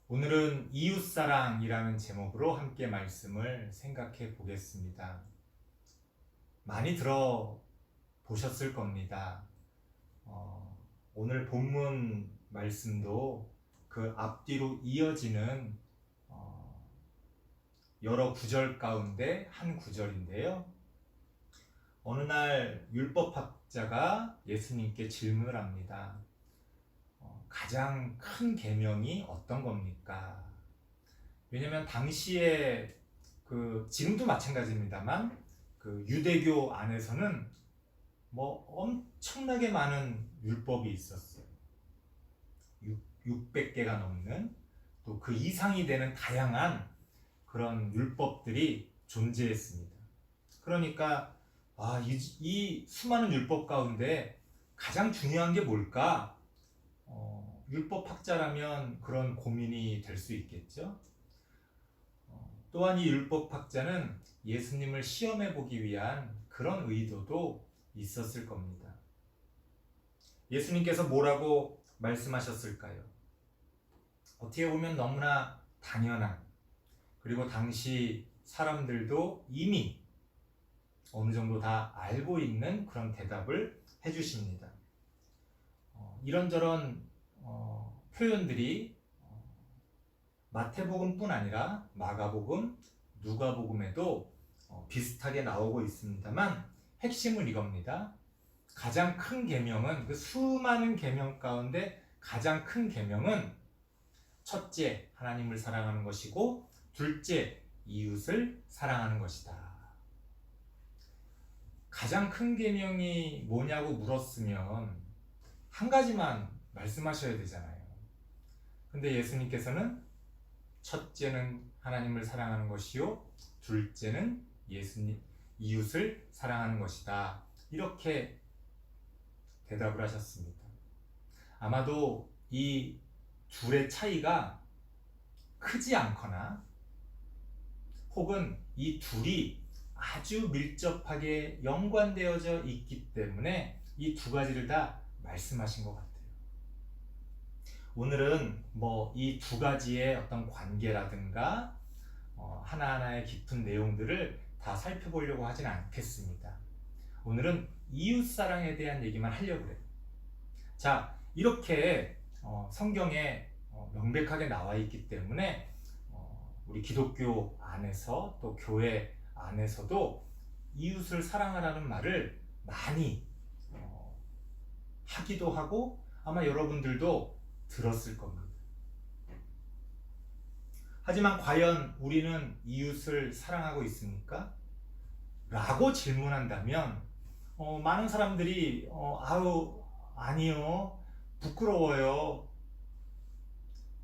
오늘은 이웃사랑이라는 제목으로 함께 말씀을 생각해 보겠습니다. 많이 들어보셨을 겁니다. 오늘 본문 말씀도 그 앞뒤로 이어지는 여러 구절 가운데 한 구절인데요. 어느 날 율법학자가 예수님께 질문을 합니다. 가장 큰 계명이 어떤 겁니까? 왜냐하면 당시에 지금도 마찬가지입니다만 유대교 안에서는 엄청나게 많은 율법이 있었어요. 600개가 넘는 또 그 이상이 되는 다양한 그런 율법들이 존재했습니다. 그러니까 이 수많은 율법 가운데 가장 중요한 게 뭘까? 율법학자라면 그런 고민이 될 수 있겠죠. 또한 이 율법학자는 예수님을 시험해 보기 위한 그런 의도도 있었을 겁니다. 예수님께서 뭐라고 말씀하셨을까요? 어떻게 보면 너무나 당연한, 그리고 당시 사람들도 이미 어느 정도 다 알고 있는 그런 대답을 해주십니다. 이런저런 표현들이 마태복음뿐 아니라 마가복음, 누가복음에도 비슷하게 나오고 있습니다만 핵심은 이겁니다. 가장 큰 계명은, 그 수많은 계명 가운데 가장 큰 계명은 첫째, 하나님을 사랑하는 것이고 둘째, 이웃을 사랑하는 것이다. 가장 큰 계명이 뭐냐고 물었으면 한 가지만 말씀하셔야 되잖아요. 근데 예수님께서는 첫째는 하나님을 사랑하는 것이요, 둘째는 이웃을 사랑하는 것이다. 이렇게 대답을 하셨습니다. 아마도 이 둘의 차이가 크지 않거나 혹은 이 둘이 아주 밀접하게 연관되어져 있기 때문에 이 두 가지를 다 말씀하신 것 같아요. 오늘은 이 두 가지의 어떤 관계라든가 하나하나의 깊은 내용들을 다 살펴보려고 하진 않겠습니다. 오늘은 이웃사랑에 대한 얘기만 하려고 해요. 자, 이렇게 성경에 명백하게 나와 있기 때문에 우리 기독교 안에서 또 교회 안에서도 이웃을 사랑하라는 말을 많이 하기도 하고 아마 여러분들도 들었을 겁니다. 하지만 과연 우리는 이웃을 사랑하고 있습니까? 라고 질문한다면 많은 사람들이 아니요, 부끄러워요,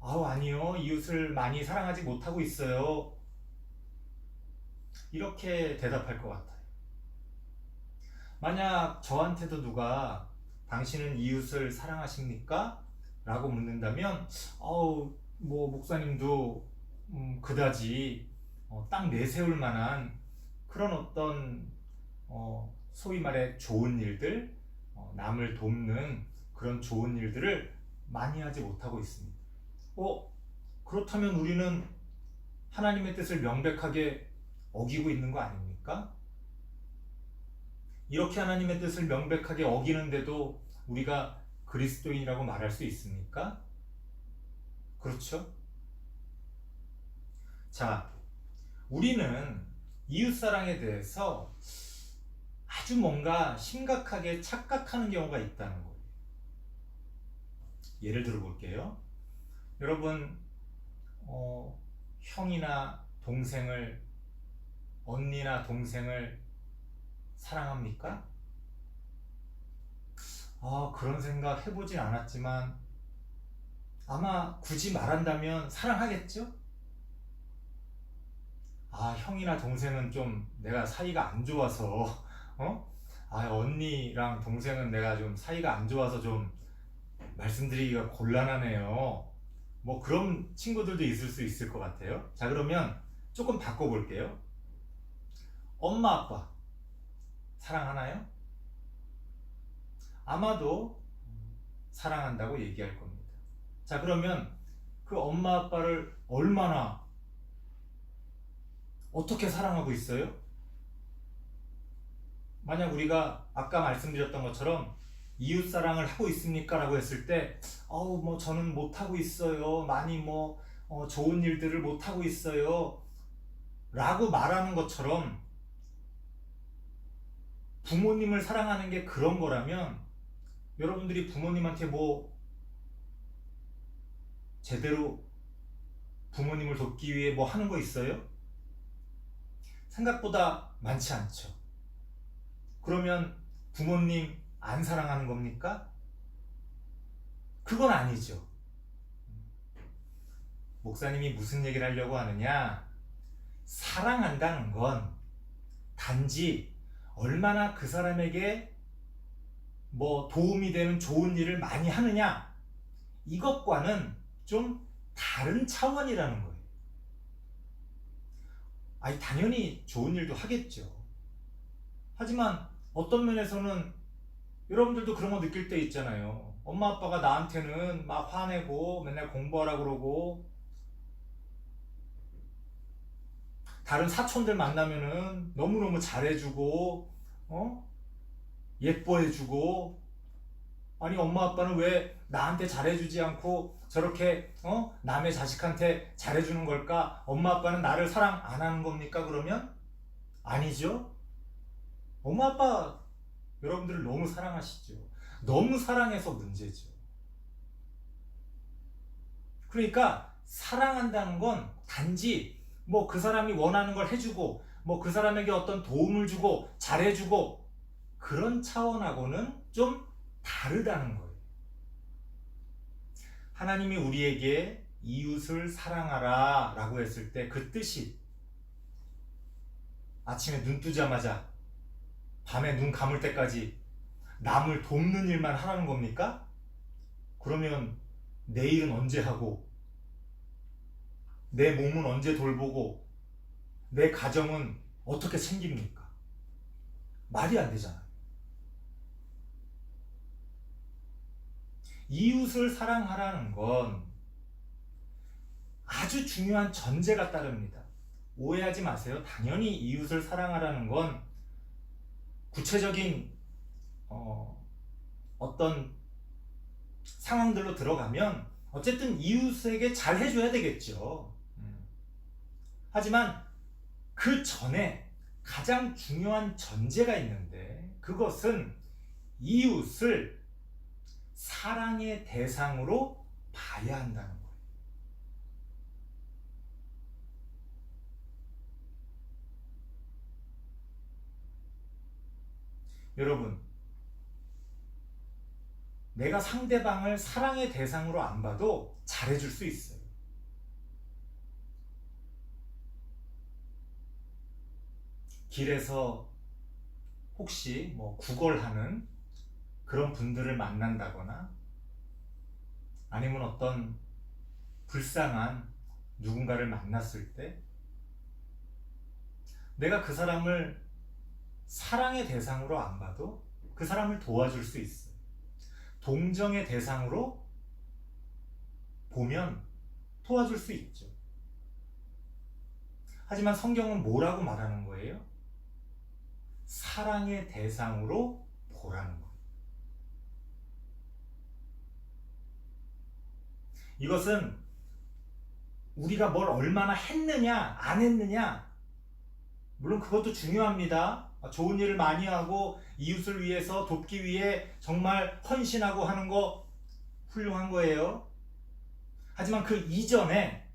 아니요, 이웃을 많이 사랑하지 못하고 있어요, 이렇게 대답할 것 같아요. 만약 저한테도 누가 당신은 이웃을 사랑하십니까? 라고 묻는다면 목사님도 그다지 딱 내세울 만한 그런 어떤 소위 말해 좋은 일들, 남을 돕는 그런 좋은 일들을 많이 하지 못하고 있습니다. 그렇다면 우리는 하나님의 뜻을 명백하게 어기고 있는 거 아닙니까? 이렇게 하나님의 뜻을 명백하게 어기는데도 우리가 그리스도인이라고 말할 수 있습니까? 그렇죠? 자, 우리는 이웃사랑에 대해서 아주 뭔가 심각하게 착각하는 경우가 있다는 거예요. 예를 들어 볼게요. 여러분, 형이나 동생을, 언니나 동생을 사랑합니까? 그런 생각 해보진 않았지만 아마 굳이 말한다면 사랑하겠죠? 형이나 동생은 좀 내가 사이가 안 좋아서 언니랑 동생은 내가 좀 사이가 안 좋아서 좀 말씀드리기가 곤란하네요. 그런 친구들도 있을 수 있을 것 같아요. 자, 그러면 조금 바꿔볼게요. 엄마 아빠 사랑하나요? 아마도 사랑한다고 얘기할 겁니다. 자, 그러면 그 엄마 아빠를 얼마나 어떻게 사랑하고 있어요? 만약 우리가 아까 말씀드렸던 것처럼 이웃 사랑을 하고 있습니까? 라고 했을 때 뭐 저는 못하고 있어요. 많이 좋은 일들을 못하고 있어요. 라고 말하는 것처럼 부모님을 사랑하는 게 그런 거라면 여러분들이 부모님한테 제대로 부모님을 돕기 위해 하는 거 있어요? 생각보다 많지 않죠. 그러면 부모님 안 사랑하는 겁니까? 그건 아니죠. 목사님이 무슨 얘기를 하려고 하느냐? 사랑한다는 건 단지 얼마나 그 사람에게 도움이 되는 좋은 일을 많이 하느냐, 이것과는 좀 다른 차원이라는 거예요. 당연히 좋은 일도 하겠죠. 하지만 어떤 면에서는 여러분들도 그런 거 느낄 때 있잖아요. 엄마 아빠가 나한테는 막 화내고 맨날 공부하라 그러고, 다른 사촌들 만나면은 너무너무 잘해주고 예뻐해주고, 아니 엄마 아빠는 왜 나한테 잘해주지 않고 저렇게 남의 자식한테 잘해주는 걸까? 엄마 아빠는 나를 사랑 안 하는 겁니까? 그러면 아니죠. 엄마 아빠 여러분들을 너무 사랑하시죠. 너무 사랑해서 문제죠. 그러니까 사랑한다는 건 단지 그 사람이 원하는 걸 해주고 그 사람에게 어떤 도움을 주고 잘해주고 그런 차원하고는 좀 다르다는 거예요. 하나님이 우리에게 이웃을 사랑하라 라고 했을 때 그 뜻이 아침에 눈 뜨자마자 밤에 눈 감을 때까지 남을 돕는 일만 하라는 겁니까? 그러면 내일은 언제 하고, 내 몸은 언제 돌보고, 내 가정은 어떻게 챙깁니까? 말이 안 되잖아요. 이웃을 사랑하라는 건 아주 중요한 전제가 따릅니다. 오해하지 마세요. 당연히 이웃을 사랑하라는 건 구체적인 어떤 상황들로 들어가면 어쨌든 이웃에게 잘 해줘야 되겠죠. 하지만 그 전에 가장 중요한 전제가 있는데, 그것은 이웃을 사랑의 대상으로 봐야 한다는 거예요. 여러분, 내가 상대방을 사랑의 대상으로 안 봐도 잘해줄 수 있어요. 길에서 혹시 구걸하는 그런 분들을 만난다거나, 아니면 어떤 불쌍한 누군가를 만났을 때 내가 그 사람을 사랑의 대상으로 안 봐도 그 사람을 도와줄 수 있어요. 동정의 대상으로 보면 도와줄 수 있죠. 하지만 성경은 뭐라고 말하는 거예요? 사랑의 대상으로 보라는 거예요. 이것은 우리가 뭘 얼마나 했느냐 안 했느냐, 물론 그것도 중요합니다. 좋은 일을 많이 하고 이웃을 위해서 돕기 위해 정말 헌신하고 하는 거 훌륭한 거예요. 하지만 그 이전에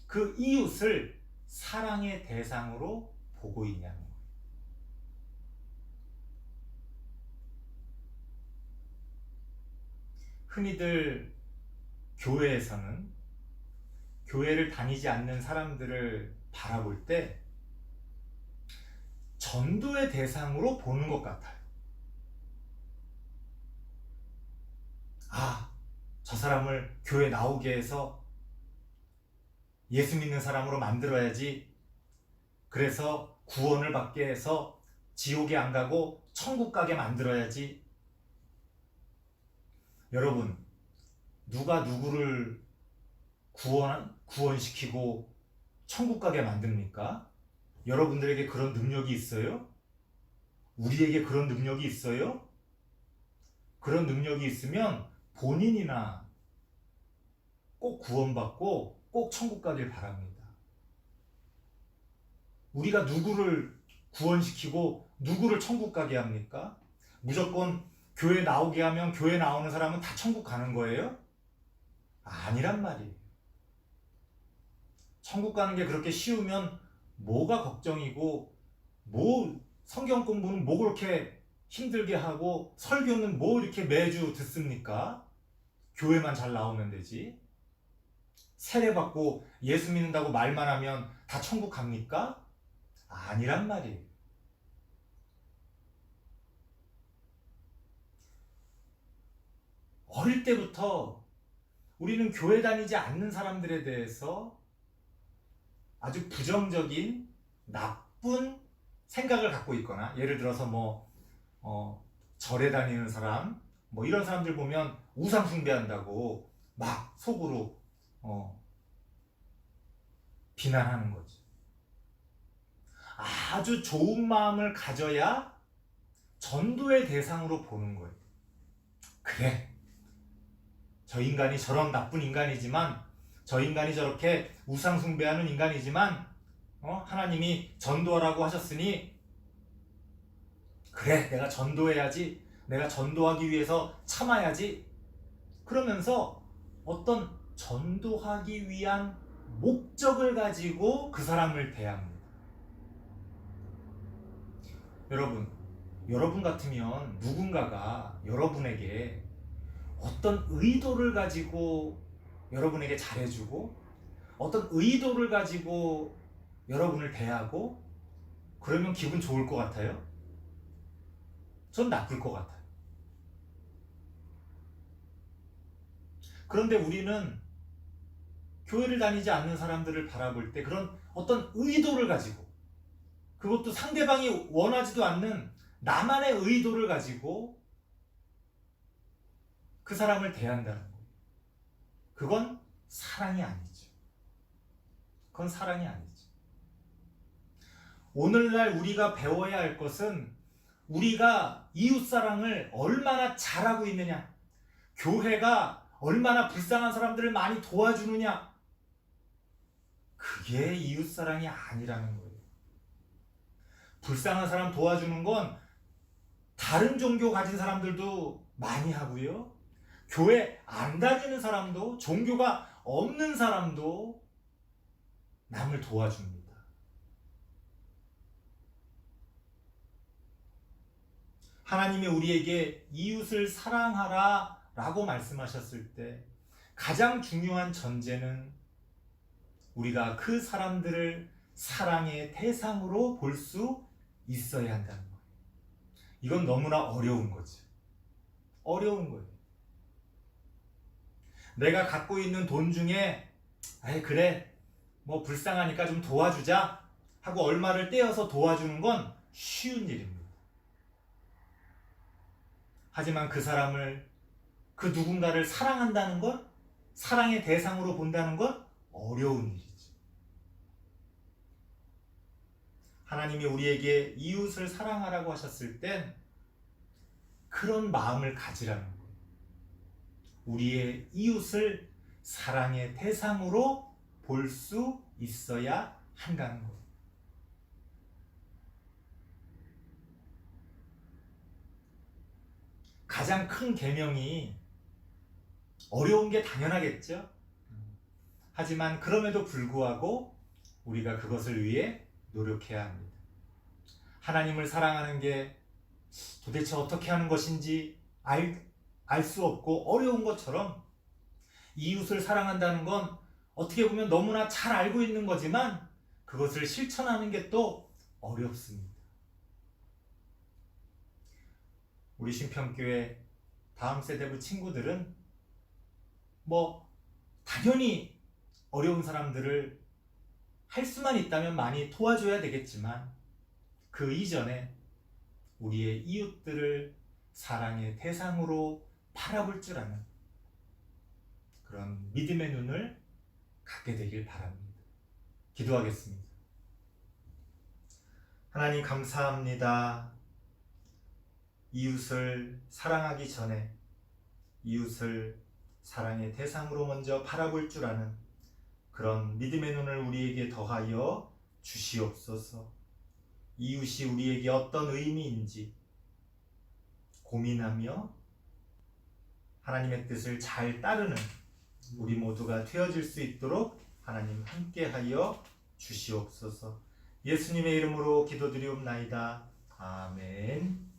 그 이웃을 사랑의 대상으로 보고 있냐는 거예요. 흔히들 교회에서는 교회를 다니지 않는 사람들을 바라볼 때 전도의 대상으로 보는 것 같아요. 저 사람을 교회 나오게 해서 예수 믿는 사람으로 만들어야지. 그래서 구원을 받게 해서 지옥에 안 가고 천국 가게 만들어야지. 여러분, 누가 누구를 구원시키고 천국 가게 만듭니까? 여러분들에게 그런 능력이 있어요? 우리에게 그런 능력이 있어요? 그런 능력이 있으면 본인이나 꼭 구원받고 꼭 천국 가길 바랍니다. 우리가 누구를 구원시키고 누구를 천국 가게 합니까? 무조건 교회 나오게 하면 교회 나오는 사람은 다 천국 가는 거예요? 아니란 말이에요. 천국 가는 게 그렇게 쉬우면 뭐가 걱정이고, 뭐 성경 공부는 뭐 그렇게 힘들게 하고, 설교는 뭐 이렇게 매주 듣습니까? 교회만 잘 나오면 되지. 세례받고 예수 믿는다고 말만 하면 다 천국 갑니까? 아니란 말이에요. 어릴 때부터 우리는 교회 다니지 않는 사람들에 대해서 아주 부정적인 나쁜 생각을 갖고 있거나, 예를 들어서 절에 다니는 사람, 이런 사람들 보면 우상 숭배한다고 막 속으로 비난하는 거지. 아주 좋은 마음을 가져야 전도의 대상으로 보는 거예요. 그래, 저 인간이 저런 나쁜 인간이지만, 저 인간이 저렇게 우상 숭배하는 인간이지만 하나님이 전도하라고 하셨으니 그래, 내가 전도해야지, 내가 전도하기 위해서 참아야지, 그러면서 어떤 전도하기 위한 목적을 가지고 그 사람을 대합니다. 여러분 같으면 누군가가 여러분에게 어떤 의도를 가지고 여러분에게 잘해주고, 어떤 의도를 가지고 여러분을 대하고, 그러면 기분 좋을 것 같아요? 전 나쁠 것 같아요. 그런데 우리는 교회를 다니지 않는 사람들을 바라볼 때 그런 어떤 의도를 가지고, 그것도 상대방이 원하지도 않는 나만의 의도를 가지고 그 사람을 대한다는 거예요. 그건 사랑이 아니죠. 그건 사랑이 아니죠. 오늘날 우리가 배워야 할 것은 우리가 이웃사랑을 얼마나 잘하고 있느냐, 교회가 얼마나 불쌍한 사람들을 많이 도와주느냐, 그게 이웃사랑이 아니라는 거예요. 불쌍한 사람 도와주는 건 다른 종교 가진 사람들도 많이 하고요, 교회 안 다니는 사람도, 종교가 없는 사람도 남을 도와줍니다. 하나님이 우리에게 이웃을 사랑하라 라고 말씀하셨을 때 가장 중요한 전제는 우리가 그 사람들을 사랑의 대상으로 볼 수 있어야 한다는 거예요. 이건 너무나 어려운 거죠. 어려운 거예요. 내가 갖고 있는 돈 중에 그래, 불쌍하니까 좀 도와주자 하고 얼마를 떼어서 도와주는 건 쉬운 일입니다. 하지만 그 사람을, 그 누군가를 사랑한다는 건, 사랑의 대상으로 본다는 건 어려운 일이죠. 하나님이 우리에게 이웃을 사랑하라고 하셨을 땐 그런 마음을 가지라는 거예요. 우리의 이웃을 사랑의 대상으로 볼 수 있어야 한다는 거예요. 가장 큰 계명이 어려운 게 당연하겠죠. 하지만 그럼에도 불구하고 우리가 그것을 위해 노력해야 합니다. 하나님을 사랑하는 게 도대체 어떻게 하는 것인지 알 수 없고 어려운 것처럼, 이웃을 사랑한다는 건 어떻게 보면 너무나 잘 알고 있는 거지만 그것을 실천하는 게 또 어렵습니다. 우리 신평교회 다음 세대부 친구들은 당연히 어려운 사람들을 할 수만 있다면 많이 도와줘야 되겠지만, 그 이전에 우리의 이웃들을 사랑의 대상으로 바라볼 줄 아는 그런 믿음의 눈을 갖게 되길 바랍니다. 기도하겠습니다. 하나님 감사합니다. 이웃을 사랑하기 전에 이웃을 사랑의 대상으로 먼저 바라볼 줄 아는 그런 믿음의 눈을 우리에게 더하여 주시옵소서. 이웃이 우리에게 어떤 의미인지 고민하며 하나님의 뜻을 잘 따르는 우리 모두가 되어질 수 있도록 하나님 함께하여 주시옵소서. 예수님의 이름으로 기도드리옵나이다. 아멘.